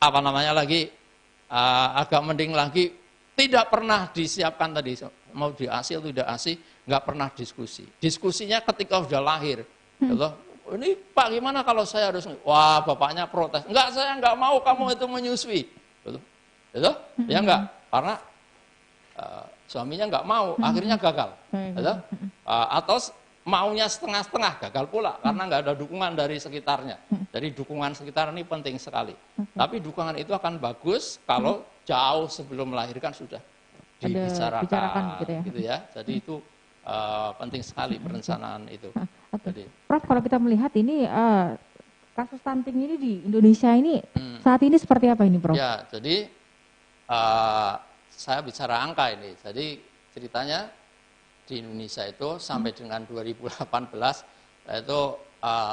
apa namanya lagi, agak mending lagi, tidak pernah disiapkan tadi, mau di ASI atau tidak ASI, nggak pernah diskusi. Diskusinya ketika sudah lahir, gitu. Ini Pak gimana kalau saya harus, wah bapaknya protes, enggak saya nggak mau kamu itu menyusui, gitu. Gitu? Ya enggak, karena suaminya nggak mau, akhirnya gagal, gitu. Atau maunya setengah-setengah, gagal pula, karena nggak ada dukungan dari sekitarnya. Jadi dukungan sekitar ini penting sekali. Tapi dukungan itu akan bagus kalau jauh sebelum melahirkan sudah dibicarakan, gitu ya. Jadi itu penting sekali perencanaan itu. Jadi, Prof, kalau kita melihat ini kasus stunting ini di Indonesia ini saat ini seperti apa ini, Prof? Ya, jadi saya bicara angka ini. Jadi ceritanya di Indonesia itu sampai dengan 2018 itu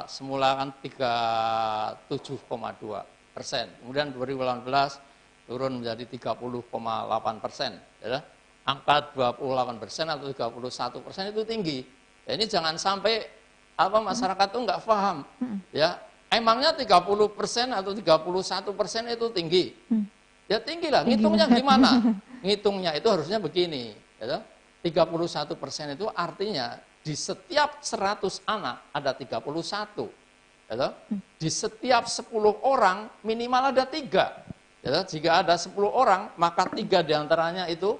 semula kan 37,2%, kemudian 2018 turun menjadi 30,8%. Ya. Angka 28% atau 31% itu tinggi. Ya, ini jangan sampai masyarakat itu nggak paham. Ya, emangnya 30% atau 31% itu tinggi? Ya tinggi lah. Ngitungnya gimana? Ngitungnya itu harusnya begini. Ya, 31% itu artinya di setiap 100 anak ada 31. Ya, di setiap 10 orang minimal ada 3. Ya, jika ada 10 orang, maka 3 diantaranya itu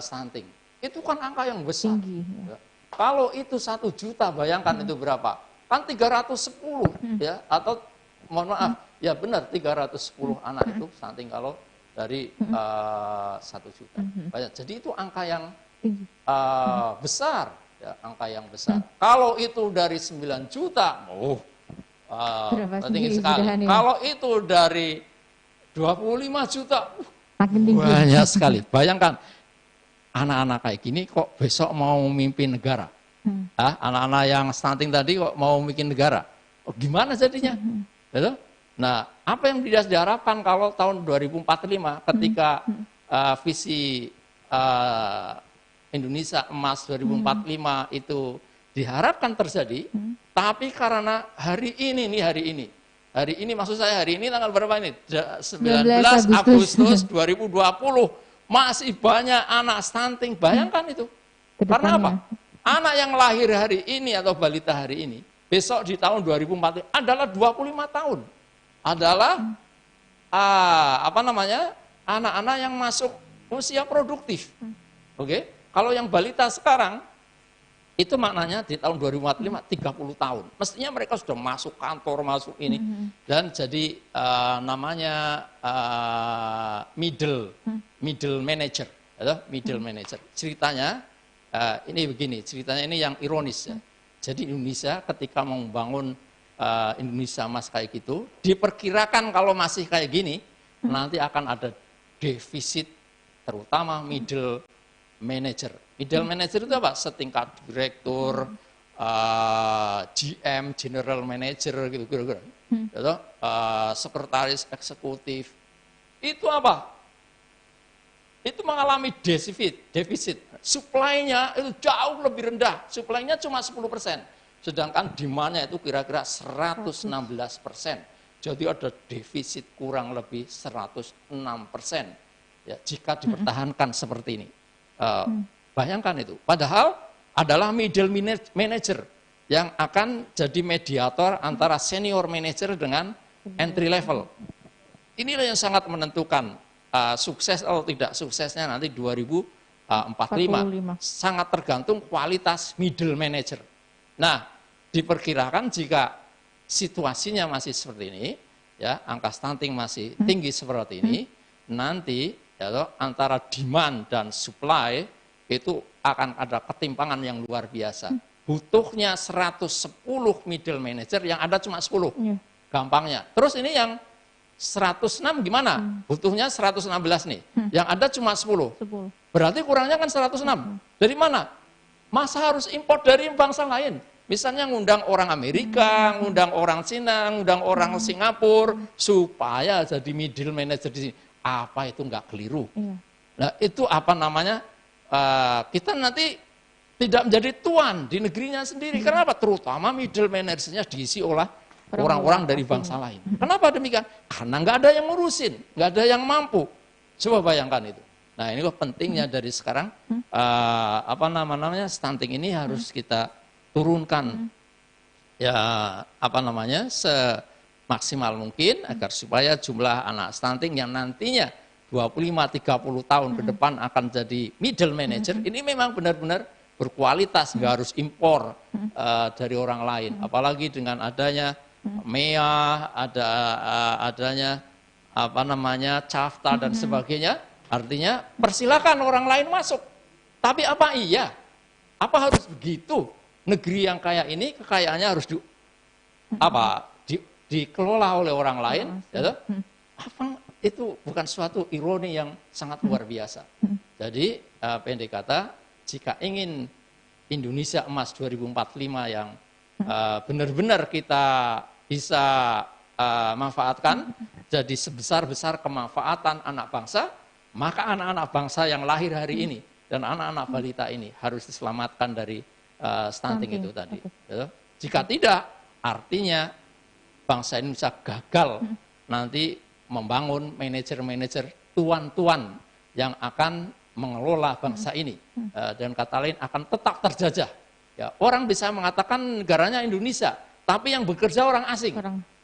stunting. Itu kan angka yang besar. Tinggi, ya. Kalau itu 1 juta, bayangkan itu berapa? Kan 310 ya, atau mohon maaf, ya benar 310 anak itu stunting kalau dari 1 juta. Jadi itu angka yang besar, ya, angka yang besar. Kalau itu dari 9 juta, tinggi sekali. Ya? Kalau itu dari 25 juta, banyak sekali. Bayangkan, anak-anak kayak gini kok besok mau memimpin negara. Anak-anak yang stunting tadi kok mau bikin negara. Gimana jadinya? Nah, apa yang tidak diharapkan kalau tahun 2045 ketika visi Indonesia Emas 2045 itu diharapkan terjadi, tapi karena hari ini maksud saya hari ini tanggal berapa ini? 19 Agustus 2020 masih banyak anak stunting. Bayangkan itu. Karena apa? Anak yang lahir hari ini atau balita hari ini, besok di tahun 2040 adalah 25 tahun. Adalah anak-anak yang masuk usia produktif. Oke? Kalau yang balita sekarang itu maknanya di tahun 2045 30 tahun. Mestinya mereka sudah masuk kantor, masuk ini dan jadi namanya middle manager, atau middle manager. Ceritanya ini begini, ceritanya ini yang ironis ya. Jadi Indonesia ketika membangun Indonesia Emas kayak gitu, diperkirakan kalau masih kayak gini nanti akan ada defisit terutama middle manager. Middle manager itu apa? Setingkat direktur, GM, general manager gitu kira-kira. Sekretaris eksekutif. Itu apa? Itu mengalami defisit. Supply-nya itu jauh lebih rendah. Supply-nya cuma 10%. Sedangkan demand-nya itu kira-kira 116%. Jadi ada defisit kurang lebih 106%. Ya, jika dipertahankan seperti ini. Bayangkan itu. Padahal adalah middle manager yang akan jadi mediator antara senior manager dengan entry level. Inilah yang sangat menentukan sukses atau tidak suksesnya nanti 2045. Sangat tergantung kualitas middle manager. Nah, diperkirakan jika situasinya masih seperti ini, ya angka stunting masih tinggi seperti ini, nanti ya, antara demand dan supply itu akan ada ketimpangan yang luar biasa. Butuhnya 110 middle manager, yang ada cuma 10. Gampangnya. Terus ini yang 106 gimana? Butuhnya 116 nih. Yang ada cuma 10. Berarti kurangnya kan 106. Dari mana? Masa harus import dari bangsa lain? Misalnya ngundang orang Amerika, ngundang orang Cina, ngundang orang Singapura, supaya jadi middle manager di sini. Apa itu nggak keliru? Nah itu apa namanya? Kita nanti tidak menjadi tuan di negerinya sendiri. Kenapa? Terutama middle managernya diisi oleh orang-orang dari bangsa lain. Kenapa demikian? Karena nggak ada yang ngurusin, nggak ada yang mampu. Coba bayangkan itu. Nah, ini kok pentingnya dari sekarang stunting ini harus kita turunkan ya semaksimal mungkin agar supaya jumlah anak stunting yang nantinya 25-30 tahun ke depan akan jadi middle manager ini memang benar-benar berkualitas, nggak harus impor dari orang lain. Apalagi dengan adanya MEA, adanya CAFTA dan sebagainya. Artinya persilakan orang lain masuk. Tapi apa iya? Apa harus begitu? Negeri yang kaya ini kekayaannya harus dikelola oleh orang lain? Ya, apa itu bukan suatu ironi yang sangat luar biasa. Jadi pendek kata, jika ingin Indonesia emas 2045 yang benar-benar kita bisa manfaatkan, jadi sebesar-besar kemanfaatan anak bangsa, maka anak-anak bangsa yang lahir hari ini dan anak-anak balita ini harus diselamatkan dari stunting itu tadi. Okay. Jika tidak, artinya bangsa Indonesia gagal nanti membangun manajer-manajer tuan-tuan yang akan mengelola bangsa ini. Dan kata lain akan tetap terjajah. Ya, orang bisa mengatakan negaranya Indonesia, tapi yang bekerja orang asing.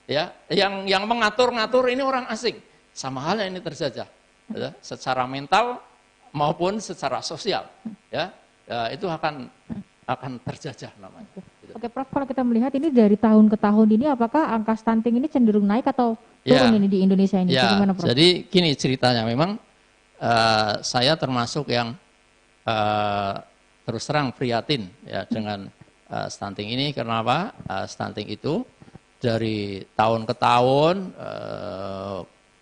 Ya, yang mengatur-ngatur ini orang asing. Sama halnya ini terjajah. Ya, secara mental maupun secara sosial, ya itu akan terjajah namanya. Gitu. Oke, Prof, kalau kita melihat ini dari tahun ke tahun ini, apakah angka stunting ini cenderung naik atau turun ini di Indonesia ini? Ya, bagaimana, Prof? Jadi gini ceritanya, memang saya termasuk yang terus terang prihatin ya dengan stunting ini. Karena apa? Stunting itu dari tahun ke tahun.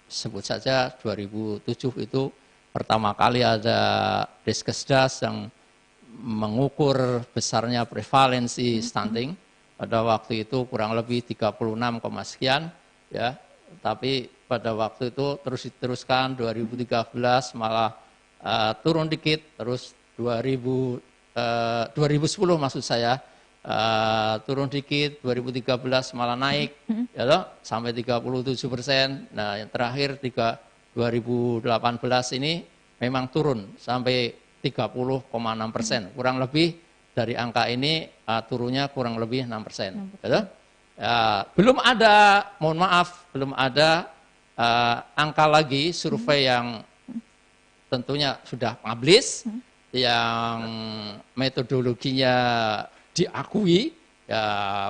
Sebut saja 2007 itu pertama kali ada Diskesdas yang mengukur besarnya prevalensi stunting. Pada waktu itu kurang lebih 36, sekian ya. Tapi pada waktu itu terus diteruskan 2013 malah turun dikit, terus 2010 maksud saya turun dikit, 2013 malah naik, ya toh, sampai 37%. Nah, yang terakhir 2018 ini memang turun sampai 30,6%. Kurang lebih dari angka ini turunnya kurang lebih 6%. Ya toh? Ya, belum ada, mohon maaf, belum ada angka lagi survei yang tentunya sudah publish, yang metodologinya diakui ya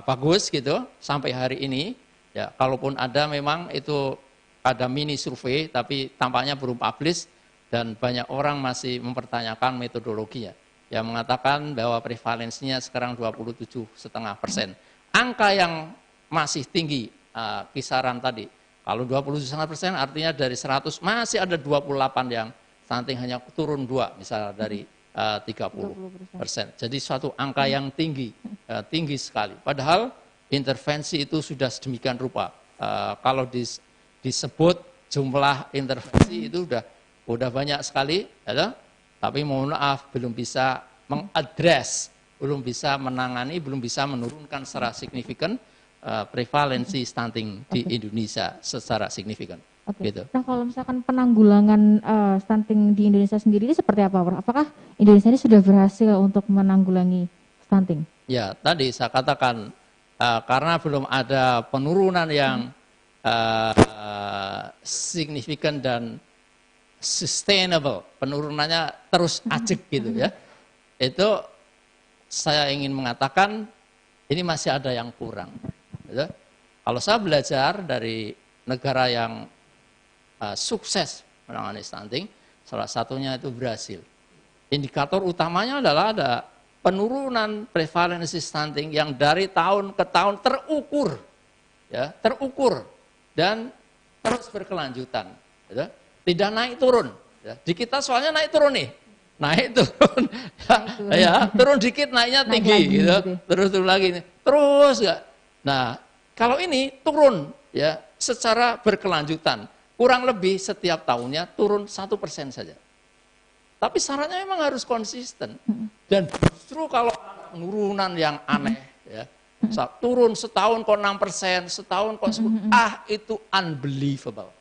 bagus gitu sampai hari ini. Ya, kalaupun ada memang itu ada mini survei tapi tampaknya belum publish dan banyak orang masih mempertanyakan metodologinya. Yang mengatakan bahwa prevalensinya sekarang 27,5%. Angka yang masih tinggi kisaran tadi. Kalau 27,5% artinya dari 100 masih ada 28 yang stunting hanya turun 2 misalnya dari 30%. Jadi suatu angka yang tinggi, tinggi sekali. Padahal intervensi itu sudah sedemikian rupa. Kalau disebut jumlah intervensi itu udah banyak sekali, ya, tapi mohon maaf belum bisa mengadres, belum bisa menangani, belum bisa menurunkan secara signifikan prevalensi stunting di Indonesia secara signifikan. Oke. Gitu. Nah, kalau misalkan penanggulangan stunting di Indonesia sendiri ini seperti apa, Prof? Apakah Indonesia ini sudah berhasil untuk menanggulangi stunting? Ya, tadi saya katakan karena belum ada penurunan yang signifikan dan sustainable, penurunannya terus ajek gitu ya. Itu saya ingin mengatakan ini masih ada yang kurang. Gitu. Kalau saya belajar dari negara yang sukses menangani stunting, salah satunya itu Brasil. Indikator utamanya adalah ada penurunan prevalensi stunting yang dari tahun ke tahun terukur, ya, terukur dan terus berkelanjutan, ya. Tidak naik turun. Ya. Di kita soalnya naik turun nih, naik turun, ya, turun dikit naiknya tinggi, naik gitu, terus turun lagi, terus ya. Nah, kalau ini turun, ya, secara berkelanjutan. Kurang lebih setiap tahunnya turun 1% saja. Tapi syaratnya memang harus konsisten. Dan justru kalau ada penurunan yang aneh, ya, turun setahun kok 6%, setahun kok 10%. Itu unbelievable.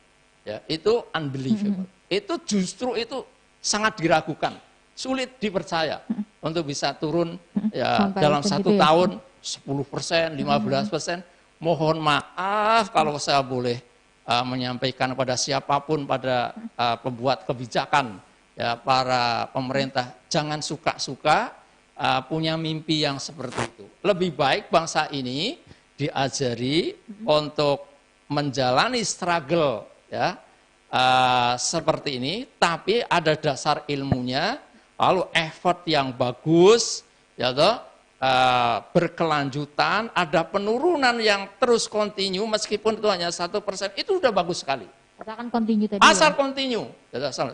Ya, itu unbelievable. Itu justru itu sangat diragukan, sulit dipercaya untuk bisa turun ya Sampai dalam segitu 1 ya? tahun 10%, 15%. Mohon maaf kalau saya boleh menyampaikan kepada siapapun, pada pembuat kebijakan, ya para pemerintah, jangan suka-suka punya mimpi yang seperti itu. Lebih baik bangsa ini diajari untuk menjalani struggle ya seperti ini, tapi ada dasar ilmunya, lalu effort yang bagus, ya toh, berkelanjutan, ada penurunan yang terus kontinu, meskipun itu hanya 1%, itu sudah bagus sekali. Akan continue tadi. Asal ya? kontinu, 1%,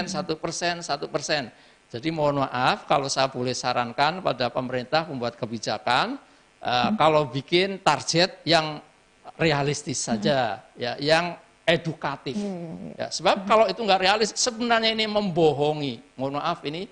1%, 1%. Jadi mohon maaf kalau saya boleh sarankan pada pemerintah pembuat kebijakan, kalau bikin target yang realistis saja, ya, yang edukatif. Ya, sebab kalau itu nggak realis, sebenarnya ini membohongi. Mohon maaf ini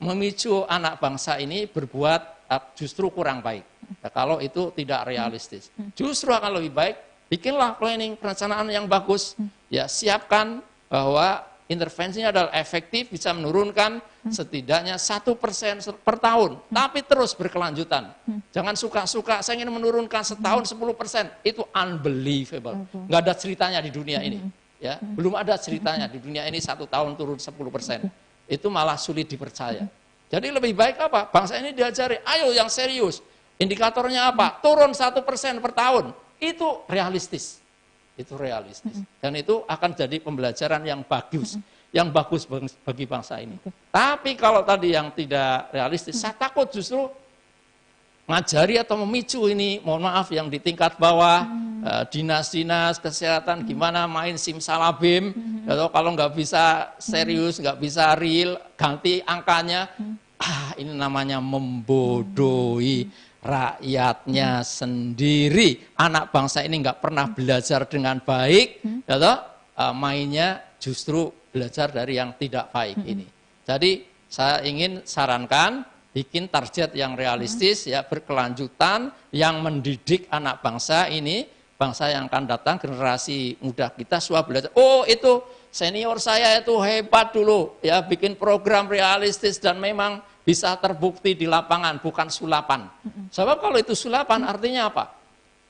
memicu anak bangsa ini berbuat justru kurang baik. Ya, kalau itu tidak realistis, justru akan lebih baik bikinlah planning perencanaan yang bagus. Ya, siapkan bahwa intervensinya adalah efektif, bisa menurunkan setidaknya 1% per tahun, tapi terus berkelanjutan. Jangan suka-suka, saya ingin menurunkan setahun 10%, itu unbelievable. Nggak ada ceritanya di dunia ini. Ya, belum ada ceritanya di dunia ini 1 tahun turun 10%. Itu malah sulit dipercaya. Jadi lebih baik apa? Bangsa ini diajari, ayo yang serius. Indikatornya apa? Turun 1% per tahun. Itu realistis. Itu realistis. Dan itu akan jadi pembelajaran yang bagus bagi bangsa ini. Tapi kalau tadi yang tidak realistis, saya takut justru ngajari atau memicu ini, mohon maaf yang di tingkat bawah, dinas-dinas kesehatan gimana main simsalabim, atau kalau nggak bisa serius, nggak bisa real, ganti angkanya, ini namanya membodohi rakyatnya sendiri. Anak bangsa ini nggak pernah belajar dengan baik, mainnya justru belajar dari yang tidak baik ini. Jadi saya ingin sarankan bikin target yang realistis, ya, berkelanjutan, yang mendidik anak bangsa ini, bangsa yang akan datang, generasi muda kita sudah belajar. Oh, itu senior saya itu hebat dulu, ya, bikin program realistis dan memang bisa terbukti di lapangan, bukan sulapan. Sebab kalau itu sulapan artinya apa?